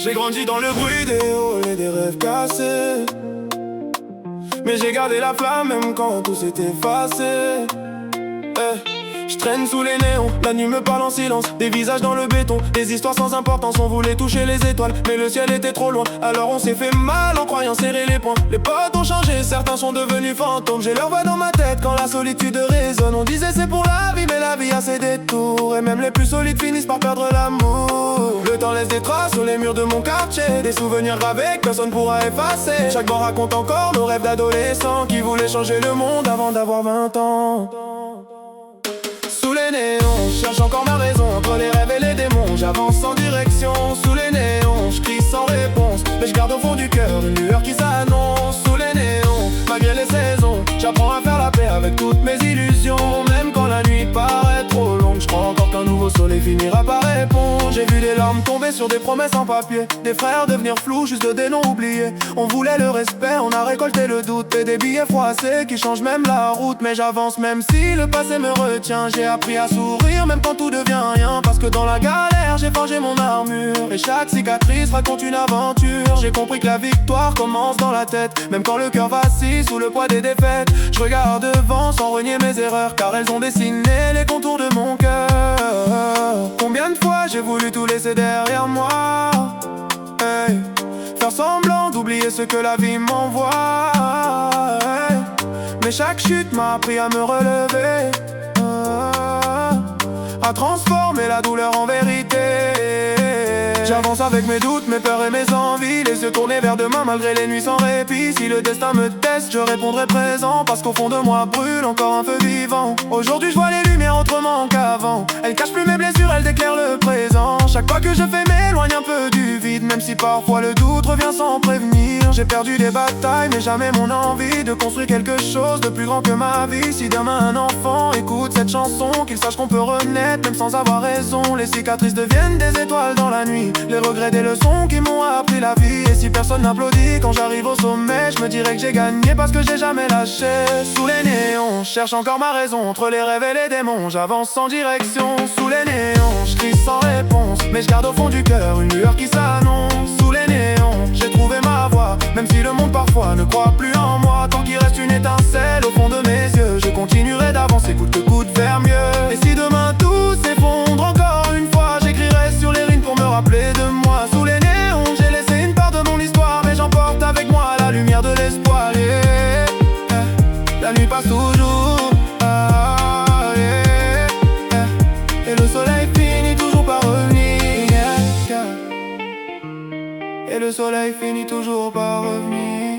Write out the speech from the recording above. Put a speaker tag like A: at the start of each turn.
A: J'ai grandi dans le bruit des halls et des rêves cassés, mais j'ai gardé la flamme même quand tout s'est effacé. Je traîne sous les néons, la nuit me parle en silence. Des visages dans le béton, des histoires sans importance. On voulait toucher les étoiles, mais le ciel était trop loin. Alors on s'est fait mal en croyant serrer les poings. Les potes ont changé, certains sont devenus fantômes. J'ai leur voix dans ma tête quand la solitude résonne. On disait c'est pour la vie, mais la vie a ses détours. Et même les plus solides finissent par perdre l'amour. Le temps laisse des traces sur les murs de mon quartier, des souvenirs gravés que personne pourra effacer. Chaque banc raconte encore nos rêves d'adolescents qui voulaient changer le monde avant d'avoir 20 ans. Sous les néons, je cherche encore ma raison. Entre les rêves et les démons, j'avance sans direction. Sous les néons, je crie sans réponse, mais je garde au fond du cœur une lueur qui s'annonce. Sous les néons, malgré les saisons, j'apprends à faire la paix avec toutes mes illusions. Même quand la nuit paraît trop longue, je crois encore qu'un nouveau soleil finira par répondre. J'ai vu des larmes tomber sur des promesses en papier, des frères devenir flous, juste des noms oubliés. On voulait le respect, on a récolté le doute, et des billets froissés qui changent même la route. Mais j'avance même si le passé me retient. J'ai appris à sourire même quand tout devient rien, parce que dans la galère j'ai forgé mon armure, et chaque cicatrice raconte une aventure. J'ai compris que la victoire commence dans la tête, même quand le cœur vacille sous le poids des défaites. Je regarde devant sans renier mes erreurs, car elles ont dessiné les contours de mon cœur. Combien de fois j'ai voulu tout laisser derrière moi, hey, faire semblant d'oublier ce que la vie m'envoie, hey. Mais chaque chute m'a appris à me relever, à transformer la douleur en vérité. J'avance avec mes doutes, mes peurs et mes envies, les yeux tournés vers demain malgré les nuits sans répit. Si le destin me teste, je répondrai présent, parce qu'au fond de moi brûle encore un feu vivant. Aujourd'hui je vois les lumières autrement qu'avant. Elles cachent plus mes blessures, elles déclarent le présent. Chaque pas que je fais m'éloigne un peu du vide, même si parfois le doute revient sans prévenir. J'ai perdu des batailles, mais jamais mon envie de construire quelque chose de plus grand que ma vie. Si demain un enfant écoute cette chanson, qu'il sache qu'on peut renaître même sans avoir raison. Les cicatrices deviennent des étoiles dans la nuit, les regrets des leçons qui m'ont appris la vie. Et si personne n'applaudit quand j'arrive au sommet, je me dirais que j'ai gagné parce que j'ai jamais lâché. Sous les néons, je cherche encore ma raison. Entre les rêves et les démons, j'avance sans direction. Sous les néons, je crie sans réponse, mais je garde au fond du cœur une lueur qui s'annonce. Sous les néons, j'ai trouvé ma voie, même si le monde parfois ne croit plus en moi. Tant qu'il reste une étincelle au fond de mes yeux, je continuerai d'avancer coûte que coûte vers mieux. Et si demain tout s'effondre encore une fois, j'écrirai sur les lignes pour me rappeler de moi. Sous les néons, j'ai laissé une part de mon histoire, mais j'emporte avec moi la lumière de l'espoir. Yeah. La nuit passe toujours, yeah. Et le soleil finit toujours par revenir, yeah. Et le soleil finit toujours par revenir.